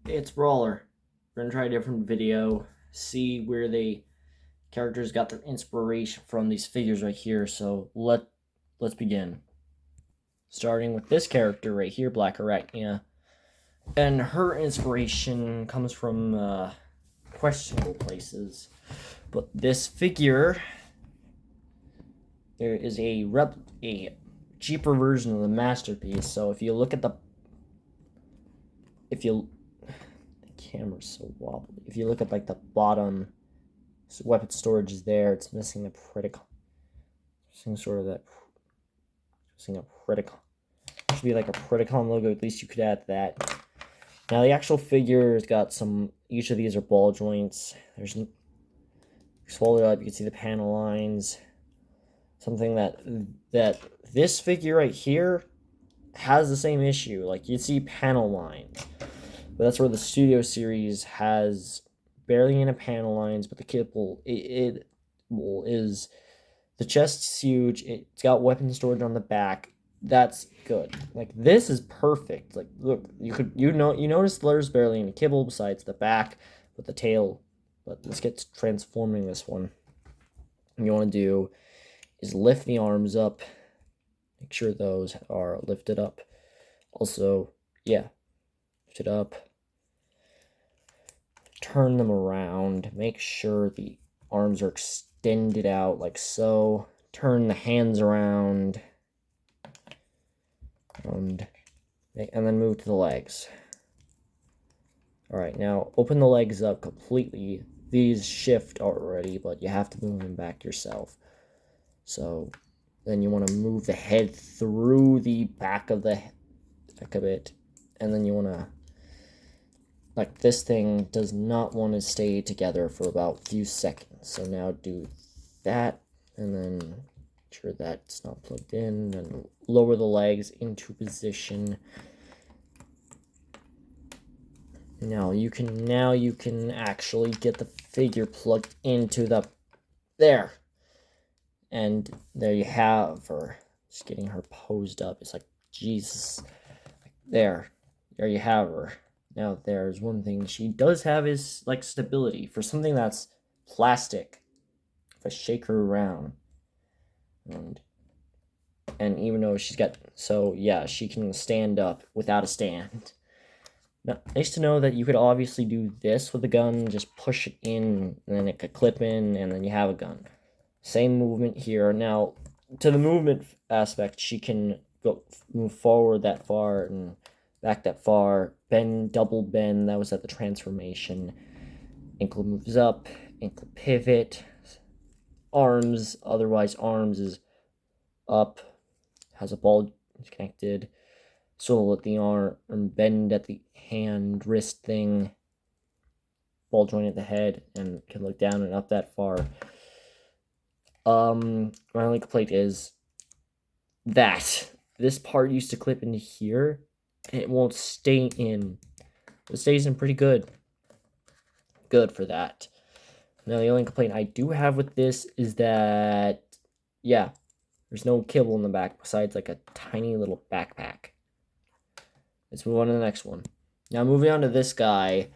It's Brawler. We're gonna try a different video, see where the characters got their inspiration from these figures right here. So let's begin. Starting with this character right here, blackarachnia, and her inspiration comes from questionable places. But this figure, there is a cheaper version of the masterpiece. So if you look at the camera's so wobbly. If you look at like the bottom, so weapon storage is there. It's missing a critical. Missing sort of that. Missing a critical. Should be like a Predacon logo. At least you could add that. Now the actual figure has got some. Each of these are ball joints. There's. Swallow it up. You can see the panel lines. Something that this figure right here has the same issue. Like you see panel lines. But that's where the Studio Series has barely any panel lines, but the kibble is the chest's huge. It's got weapon storage on the back. That's good. Like this is perfect. Like look, you notice there's barely any kibble besides the back with the tail. But let's get to transforming this one. What you want to do is lift the arms up. Make sure those are lifted up. Also, yeah, lift it up. Turn them around. Make sure the arms are extended out like so. Turn the hands around. And then move to the legs. Alright, now open the legs up completely. These shift already, but you have to move them back yourself. So then you want to move the head through the back of it. And then you want to, like, this thing does not want to stay together for about a few seconds. So now do that, and then make sure that's not plugged in, and lower the legs into position. Now you can actually get the figure plugged into there. And there you have her. Just getting her posed up. It's like, Jesus. There you have her. Now, there's one thing she does have is, like, stability. For something that's plastic, if I shake her around, and even though she's got, so, yeah, she can stand up without a stand. Now, nice to know that you could obviously do this with a gun, just push it in, and then it could clip in, and then you have a gun. Same movement here. Now, to the movement aspect, she can move forward that far, and back that far, bend, double bend, that was at the transformation. Ankle moves up, ankle pivot, arms, otherwise arms is up, has a ball connected, swivel at the arm, bend at the hand, wrist thing, ball joint at the head, and can look down and up that far. My only complaint is that this part used to clip into here, it won't stay in. It stays in pretty good. Good for that. Now, the only complaint I do have with this is that, yeah, there's no kibble in the back besides like a tiny little backpack. Let's move on to the next one. Now, moving on to this guy.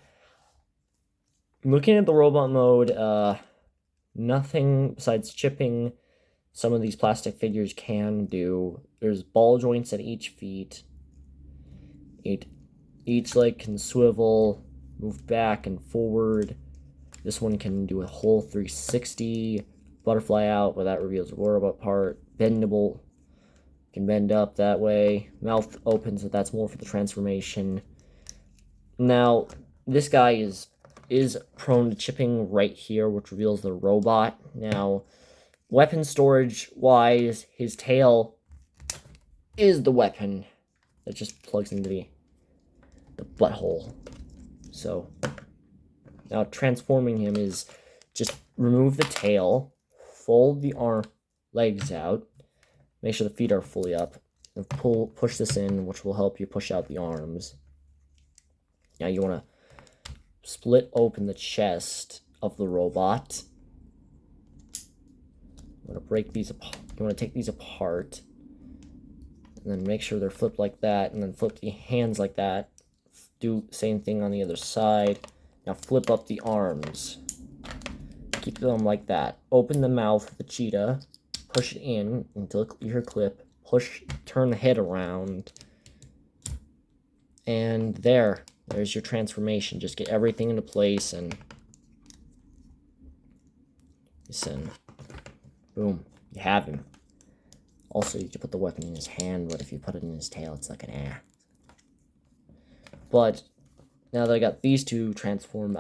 Looking at the robot mode, nothing besides chipping some of these plastic figures can do. There's ball joints at each feet. Each leg can swivel, move back and forward. This one can do a whole 360, butterfly out, but that reveals the robot part. Bendable, can bend up that way. Mouth opens, but that's more for the transformation. Now, this guy is prone to chipping right here, which reveals the robot. Now, weapon storage wise, his tail is the weapon that just plugs into the butthole. So now transforming him is just remove the tail, fold the legs out, make sure the feet are fully up, and push this in, which will help you push out the arms. Now you want to split open the chest of the robot. You want to break these apart. You want to take these apart, and then make sure they're flipped like that, and then flip the hands like that. do same thing on the other side. Now flip up the arms. Keep them like that. Open the mouth of the cheetah. Push it in until you hear clip. Turn the head around. And there's your transformation. Just get everything into place and listen. Boom. You have him. Also, you can put the weapon in his hand, but if you put it in his tail, it's like an But now that I got these two transformed,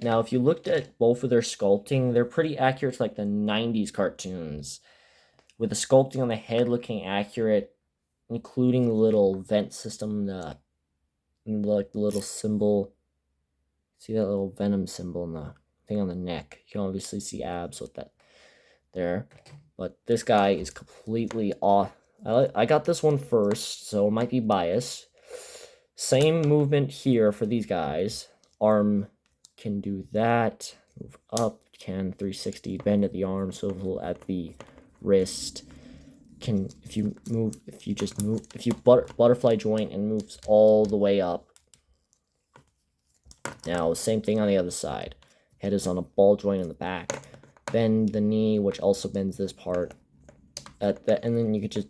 now if you looked at both of their sculpting, they're pretty accurate to like the 90s cartoons. With the sculpting on the head looking accurate, including the little vent system, like the little symbol. See that little venom symbol in the thing on the neck? You can obviously see abs with that there. But this guy is completely off. I got this one first, so it might be biased. Same movement here for these guys. Arm can do that. Move up, can 360, bend at the arm, swivel at the wrist. If you butterfly joint and moves all the way up. Now, same thing on the other side. Head is on a ball joint in the back. Bend the knee, which also bends this part. And then you could just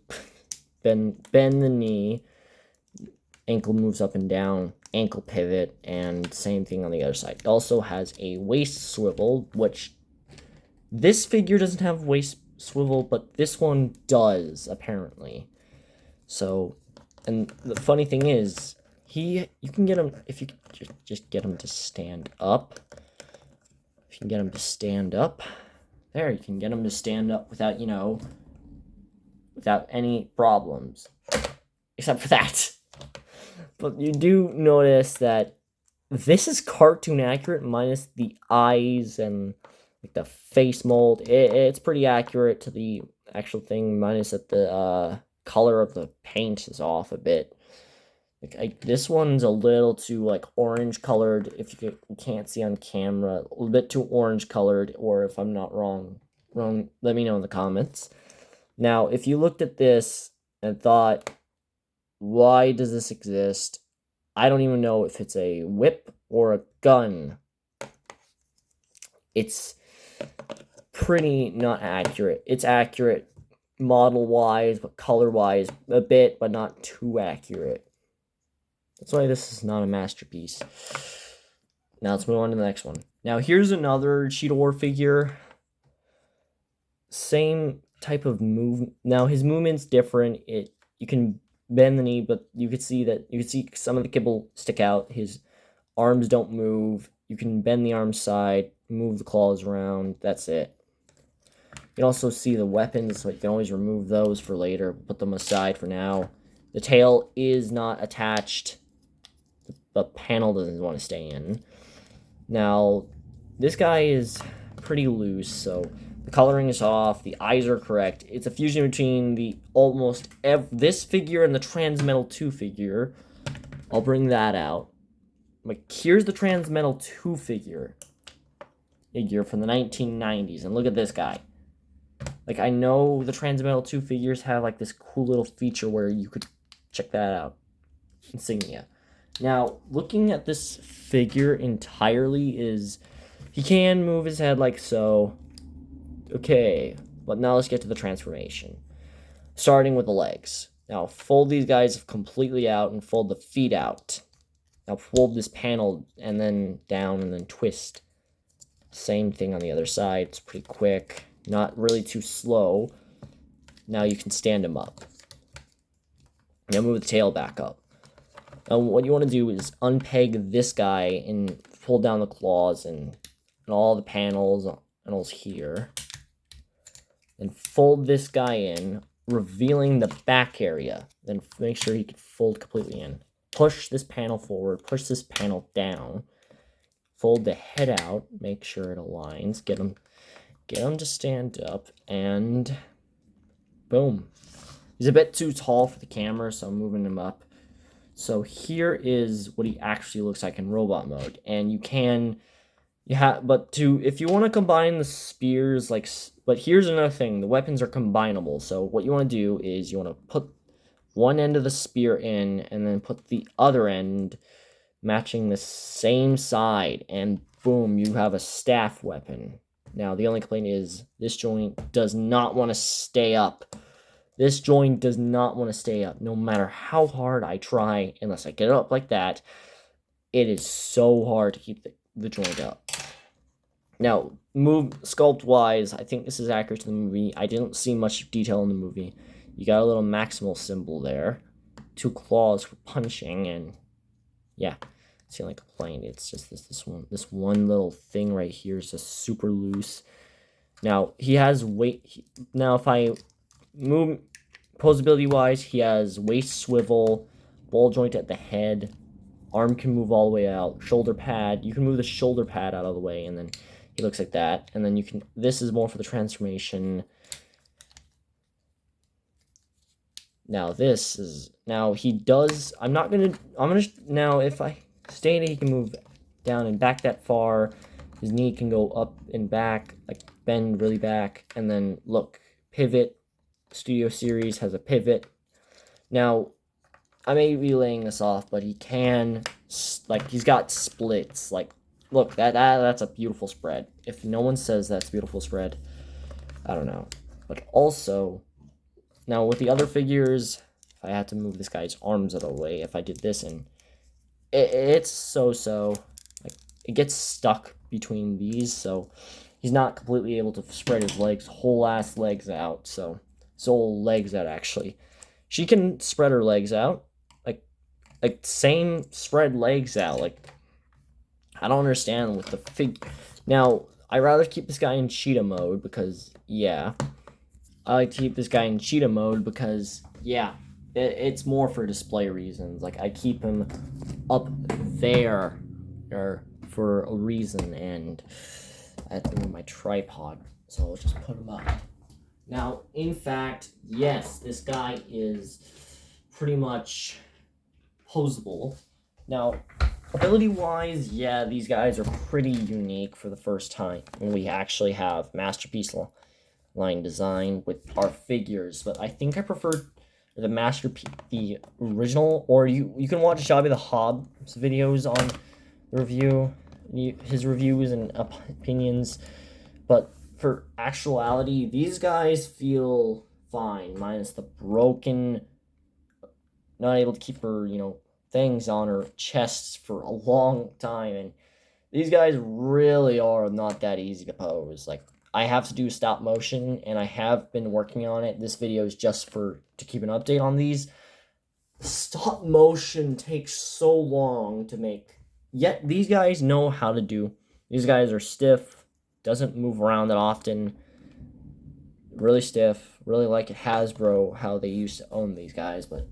bend the knee. Ankle moves up and down. Ankle pivot, and same thing on the other side. It also has a waist swivel, which this figure doesn't have waist swivel, but this one does, apparently. So, and the funny thing is, you can get him, if you just get him to stand up. If you can get him to stand up, there, you can get him to stand up without, without any problems. Except for that. But you do notice that this is cartoon accurate, minus the eyes and like the face mold. It's pretty accurate to the actual thing, minus that the color of the paint is off a bit. This one's a little too like orange colored. If you can't see on camera, a little bit too orange colored, or if I'm not wrong, let me know in the comments. Now, if you looked at this and thought, why does this exist? I don't even know if it's a whip or a gun. It's pretty not accurate. It's accurate model-wise, but color-wise a bit, but not too accurate. That's why this is not a masterpiece. Now let's move on to the next one. Now here's another cheetor figure. Same type of move. Now his movement's different. You can bend the knee, but you can see some of the kibble stick out. His arms don't move. You can bend the arm side, move the claws around. That's it. You can also see the weapons, so you can always remove those for later. Put them aside for now. The tail is not attached. The panel doesn't want to stay in. Now, this guy is pretty loose, so the coloring is off. The eyes are correct. It's a fusion between this figure and the Transmetal 2 figure. I'll bring that out. Like, here's the Transmetal 2 figure from the 1990s, and look at this guy. Like, I know the Transmetal 2 figures have, like, this cool little feature where you could check that out. Insignia. Now, looking at this figure entirely he can move his head like so. Okay, but now let's get to the transformation. Starting with the legs. Now, fold these guys completely out and fold the feet out. Now, fold this panel and then down and then twist. Same thing on the other side. It's pretty quick. Not really too slow. Now you can stand him up. Now move the tail back up. Now what you want to do is unpeg this guy and pull down the claws and all the panels here. And fold this guy in, revealing the back area. Then make sure you can fold completely in. Push this panel forward, push this panel down. Fold the head out, make sure it aligns, get him to stand up, and boom. He's a bit too tall for the camera, so I'm moving him up. So here is what he actually looks like in robot mode, and if you want to combine the spears, but here's another thing, the weapons are combinable. So what you want to do is you want to put one end of the spear in, and then put the other end matching the same side, and boom, you have a staff weapon. Now, the only complaint is this joint does not want to stay up. This joint does not want to stay up, no matter how hard I try, unless I get it up like that. It is so hard to keep the joint up. Now, sculpt-wise, I think this is accurate to the movie. I didn't see much detail in the movie. You got a little maximal symbol there. 2 claws for punching, and yeah, it's the only complaint. It's just this one little thing right here is just super loose. Now, he has weight. Now, if I move posability-wise, he has waist swivel, ball joint at the head, arm can move all the way out, shoulder pad. You can move the shoulder pad out of the way, and then he looks like that. And then you can, this is more for the transformation. Now this is, now he does, now if I stay in it, he can move down and back that far. His knee can go up and back, like bend really back. And then look, pivot. Studio Series has a pivot. Now, I may be laying this off, but he can, like, he's got splits. Like, look, that's a beautiful spread. If no one says that's a beautiful spread, I don't know. But also, now with the other figures, if I had to move this guy's arms out of the way, if I did this, and it's so-so. Like, it gets stuck between these, so he's not completely able to spread his legs, whole ass legs out, so whole legs out, actually. She can spread her legs out, like same spread legs out. Like, I don't understand with the fig. Now, I rather keep this guy in cheetah mode because, yeah, I like to keep this guy in cheetah mode because, yeah, it's more for display reasons. Like, I keep him up there for a reason, and I have to move my tripod, so I'll just put him up. Now, in fact, yes, this guy is pretty much posable. Now, ability-wise, yeah, these guys are pretty unique for the first time when we actually have Masterpiece line design with our figures. But I think I prefer the the original, or you can watch Shabby the Hobbs videos on the review, his reviews and opinions. But for actuality, these guys feel fine, minus the broken, not able to keep her, things on her chest for a long time, and these guys really are not that easy to pose. Like, I have to do stop motion, and I have been working on it. This video is just to keep an update on these. Stop motion takes so long to make, yet these guys know how to do. These guys are stiff, doesn't move around that often, really stiff, really like Hasbro, how they used to own these guys, but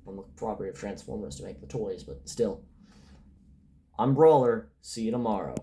on the property of Transformers to make the toys, but still. I'm Brawler. See you tomorrow.